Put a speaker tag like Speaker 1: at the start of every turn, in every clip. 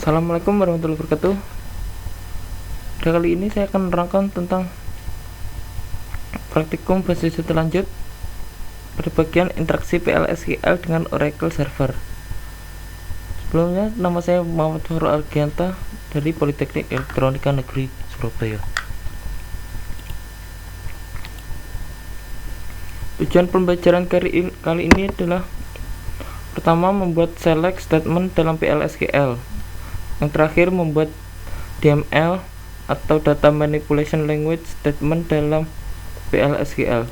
Speaker 1: Assalamualaikum warahmatullahi wabarakatuh. Kali ini saya akan menerangkan tentang praktikum basis data lanjut pada bagian interaksi PL/SQL dengan Oracle Server. Sebelumnya, nama saya Muhammad Farul Argianta dari Politeknik Elektronika Negeri Surabaya. Tujuan pembelajaran kali ini adalah: pertama, membuat select statement dalam PL/SQL. Yang terakhir, membuat DML atau Data Manipulation Language statement dalam PL/SQL.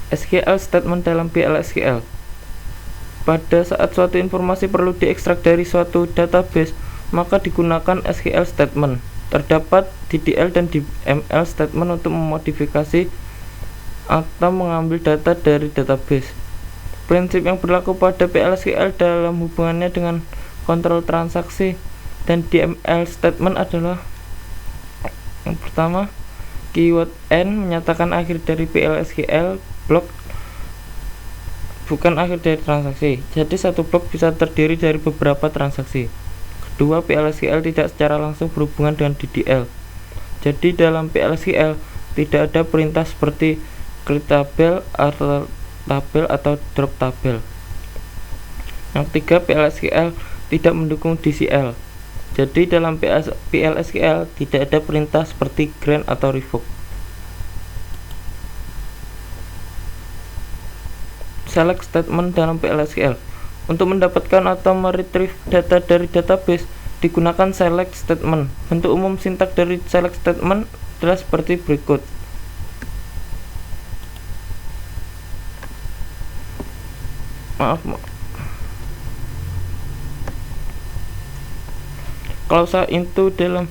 Speaker 1: SQL statement dalam PL/SQL. Pada saat suatu informasi perlu diekstrak dari suatu database, maka digunakan SQL statement. Terdapat DDL dan DML statement untuk memodifikasi atau mengambil data dari database. Prinsip yang berlaku pada PL/SQL dalam hubungannya dengan kontrol transaksi dan DML statement adalah: yang pertama, keyword N menyatakan akhir dari PL/SQL blok, bukan akhir dari transaksi. Jadi satu blok bisa terdiri dari beberapa transaksi. Kedua, PL/SQL tidak secara langsung berhubungan dengan DDL. Jadi dalam PL/SQL tidak ada perintah seperti create tabel, alter tabel, atau drop tabel. Yang ketiga, PL/SQL tidak mendukung DCL. Jadi dalam PL/SQL tidak ada perintah seperti grant atau revoke. Select statement dalam PL/SQL. Untuk mendapatkan atau meretrieve data dari database, digunakan select statement. Bentuk umum sintak dari select statement adalah seperti berikut. Klausa into dalam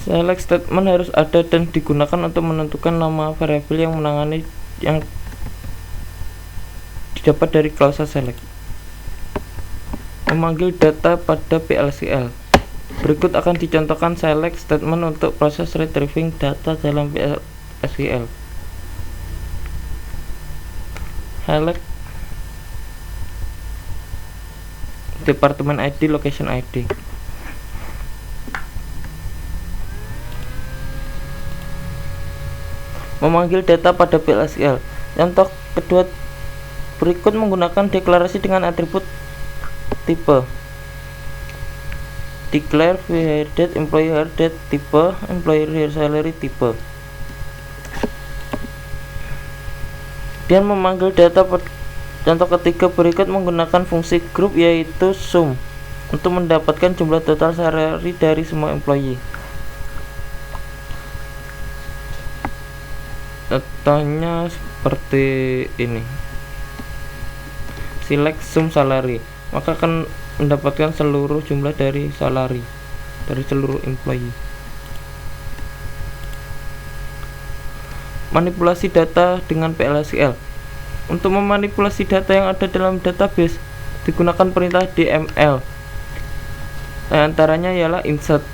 Speaker 1: select statement harus ada dan digunakan untuk menentukan nama variabel yang menangani yang didapat dari klausa select. Memanggil data pada PL/SQL. Berikut akan dicontohkan select statement untuk proses retrieving data dalam PL/SQL. Select department ID, location ID. Memanggil data pada PL/SQL. Contoh kedua berikut menggunakan deklarasi dengan atribut tipe. Declare hire date, employee hire date, tipe, employee hire salary, tipe. Dan memanggil data contoh ketiga berikut menggunakan fungsi group, yaitu sum, untuk mendapatkan jumlah total salary dari semua employee. Contohnya seperti ini. Select sum salary, maka akan mendapatkan seluruh jumlah dari salary dari seluruh employee. Manipulasi data dengan PL/SQL. Untuk memanipulasi data yang ada dalam database, digunakan perintah DML. Antaranya ialah insert,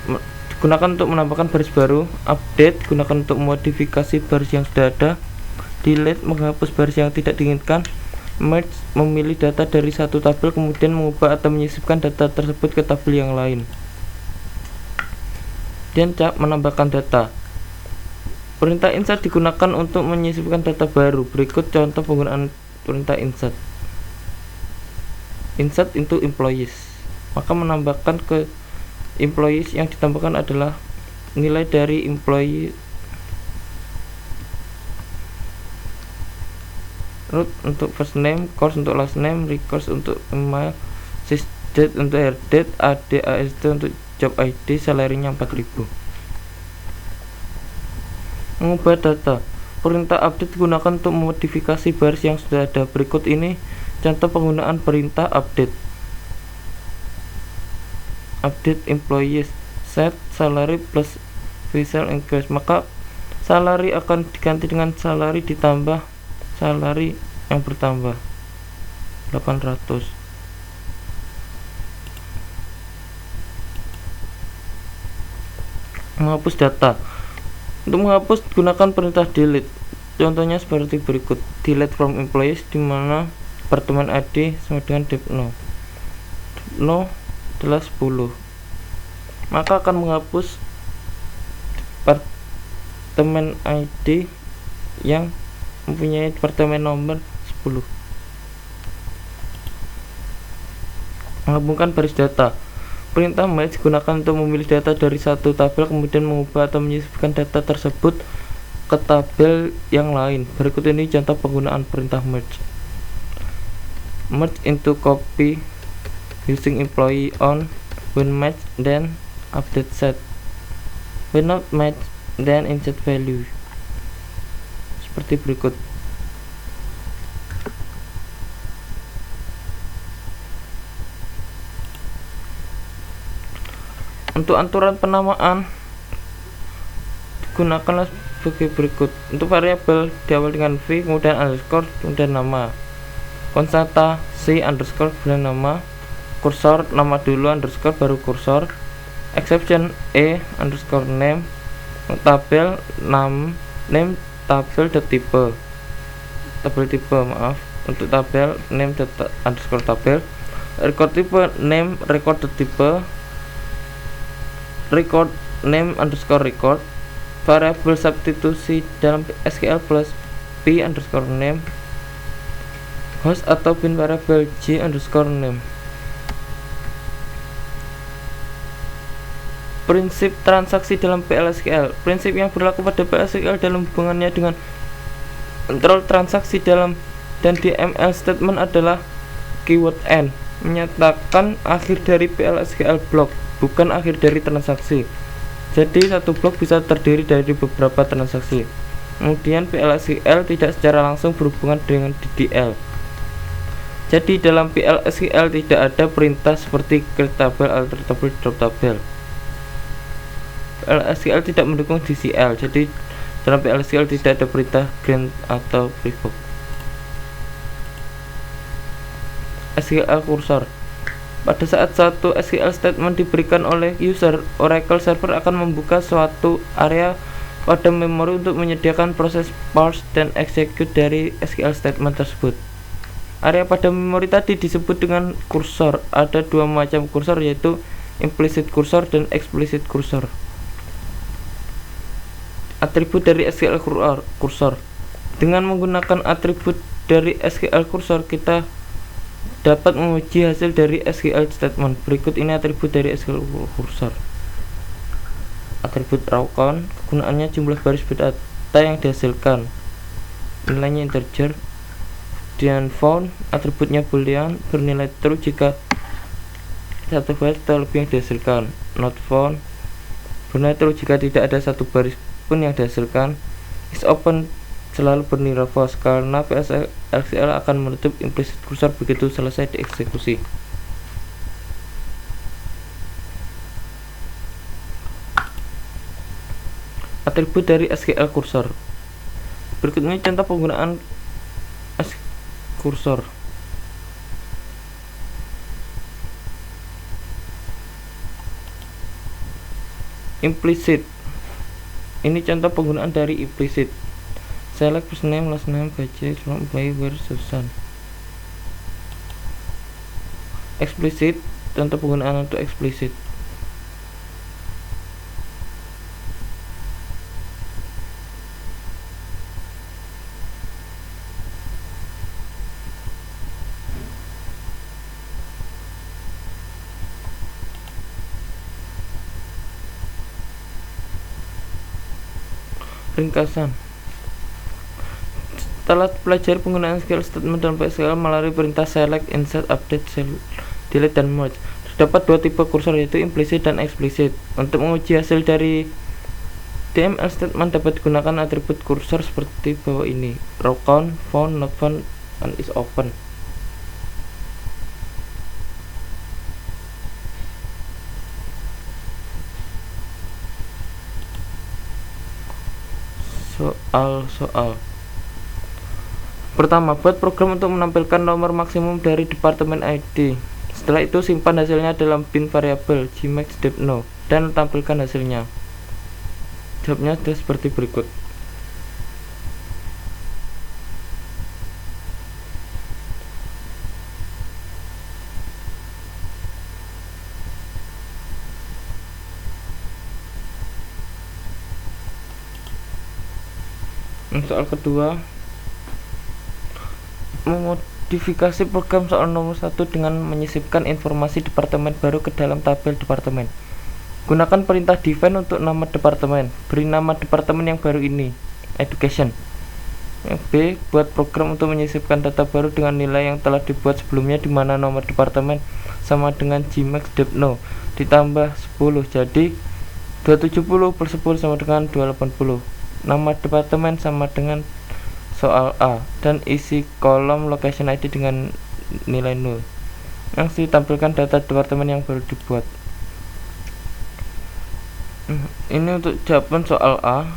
Speaker 1: digunakan untuk menambahkan baris baru; update, digunakan untuk memodifikasi baris yang sudah ada; delete, menghapus baris yang tidak diinginkan; merge, memilih data dari satu tabel kemudian mengubah atau menyisipkan data tersebut ke tabel yang lain; dan menambahkan data. Perintah insert digunakan untuk menyisipkan data baru. Berikut contoh penggunaan perintah insert. Insert into employees, maka menambahkan ke employees yang ditambahkan adalah nilai dari employee root untuk first name, course untuk last name, request untuk email, sysdate untuk airdate, ADASD untuk job ID, salary-nya 4.000. Mengubah data. Perintah update digunakan untuk memodifikasi baris yang sudah ada. Berikut ini contoh penggunaan perintah update. Update employees, set salary plus visual increase, maka salary akan diganti dengan salary ditambah salary yang bertambah 800. Menghapus data. Untuk menghapus, gunakan perintah delete. Contohnya seperti berikut: delete from employees, di mana department ID sama dengan dep no. no adalah 10, maka akan menghapus departemen ID yang mempunyai departemen nomor 10. Menggabungkan baris data. Perintah merge digunakan untuk memilih data dari satu tabel kemudian mengubah atau menyisipkan data tersebut ke tabel yang lain. Berikut ini contoh penggunaan perintah merge. Merge into copy using employee on, when match then update set, when not match then insert value. Seperti berikut. Untuk aturan penamaan digunakanlah sebagai berikut. Untuk variabel diawali dengan v, kemudian underscore, kemudian nama. Konstanta c underscore, kemudian nama. Kursor nama dulu underscore baru kursor. Exception e underscore name. Tabel name tabel tipe. Tabel tipe maaf. Untuk tabel name underscore tabel. Record type name record tipe. Record name underscore record. Variabel substitusi dalam SQL plus p underscore name. Host atau bin variabel j underscore name. Prinsip transaksi dalam PL/SQL. Prinsip yang berlaku pada PL/SQL dalam hubungannya dengan kontrol transaksi dalam dan di ML statement adalah keyword N menyatakan akhir dari PL/SQL block, bukan akhir dari transaksi. Jadi satu blok bisa terdiri dari beberapa transaksi. Kemudian PL/SQL tidak secara langsung berhubungan dengan DDL. Jadi dalam PL/SQL tidak ada perintah seperti create tabel, alter tabel, drop tabel. PL/SQL tidak mendukung DCL. Jadi dalam PL/SQL tidak ada perintah grant atau revoke. SQL kursor. Pada saat suatu SQL statement diberikan oleh user, Oracle Server akan membuka suatu area pada memori untuk menyediakan proses parse dan execute dari SQL statement tersebut. Area pada memori tadi disebut dengan kursor. Ada dua macam kursor, yaitu implicit kursor dan explicit kursor. Atribut dari SQL kursor. Dengan menggunakan atribut dari SQL kursor, kita dapat menguji hasil dari SQL statement. Berikut ini atribut dari SQL kursor. Atribut raw count, kegunaannya jumlah baris data yang dihasilkan, nilainya integer. Dan found, atributnya boolean, bernilai true jika satu baris atau lebih yang dihasilkan. Not found, bernilai true jika tidak ada satu baris pun yang dihasilkan. Is open, selalu bernilai false karena PL/SQL akan menutup implicit kursor begitu selesai dieksekusi. Atribut dari SQL kursor. Berikut ini contoh penggunaan kursor. Implicit. Ini contoh penggunaan dari implicit. Select first name, last name, budget, from by where Susan. Explicit, contoh penggunaan untuk explicit. Ringkasan. Setelah pelajari penggunaan SQL statement dalam SQL melalui perintah select, insert, update, delete, dan merge, terdapat dua tipe kursor, yaitu implicit dan explicit. Untuk menguji hasil dari DML statement dapat digunakan atribut kursor seperti bawah ini: raw count, found, not found, and is open. Soal. Pertama, buat program untuk menampilkan nomor maksimum dari departemen ID. Setelah itu simpan hasilnya dalam bin variabel gmax.no dan tampilkan hasilnya. Jawabnya sudah seperti berikut. Soal kedua, memodifikasi program soal nomor 1 dengan menyisipkan informasi departemen baru ke dalam tabel departemen. Gunakan perintah define untuk nama departemen. Beri nama departemen yang baru ini, education. B. Buat program untuk menyisipkan data baru dengan nilai yang telah dibuat sebelumnya, di mana nomor departemen sama dengan Gmax depno ditambah 10, jadi 270 per 10 sama dengan 280. Nama departemen sama dengan soal A, dan isi kolom location ID dengan nilai 0 yang ditampilkan data departemen yang baru dibuat. Ini untuk jawaban soal A.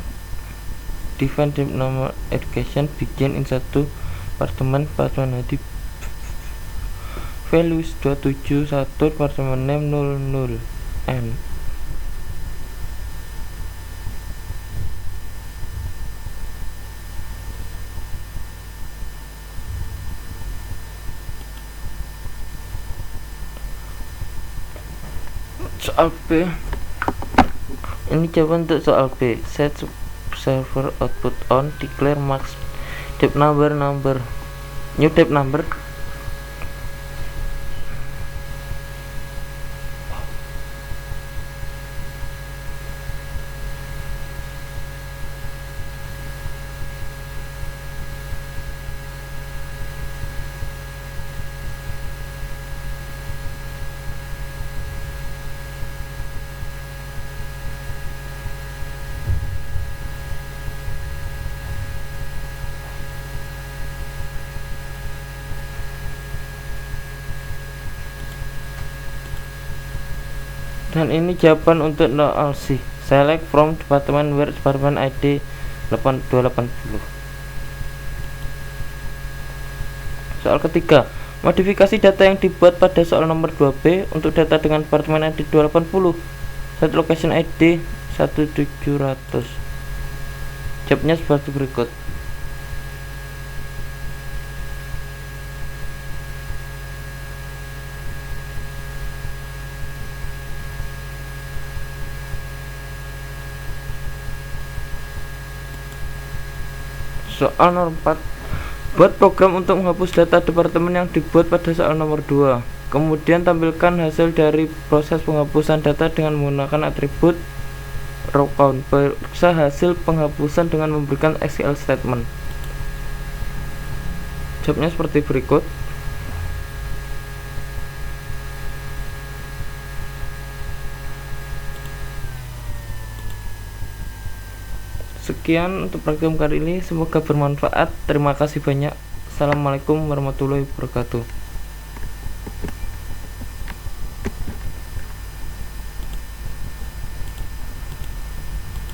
Speaker 1: Define nama education, begin in satu departemen ID values 271, departemen name 00 n. Soal B, ini jawaban untuk soal B. Set server output on, declare max dep number new dep number. Dan ini jawaban untuk no C. Select from department where department ID 8280. Soal ketiga, modifikasi data yang dibuat pada soal nomor 2B untuk data dengan departemen ID 280, set location ID 1700. Jawabnya seperti berikut. Soal nomor 4, buat program untuk menghapus data departemen yang dibuat pada soal nomor 2. Kemudian tampilkan hasil dari proses penghapusan data dengan menggunakan atribut row count. Periksa hasil penghapusan dengan memberikan SQL statement. Jawabnya seperti berikut. Sekian untuk praktikum kali ini, semoga bermanfaat. Terima kasih banyak. Assalamualaikum warahmatullahi wabarakatuh.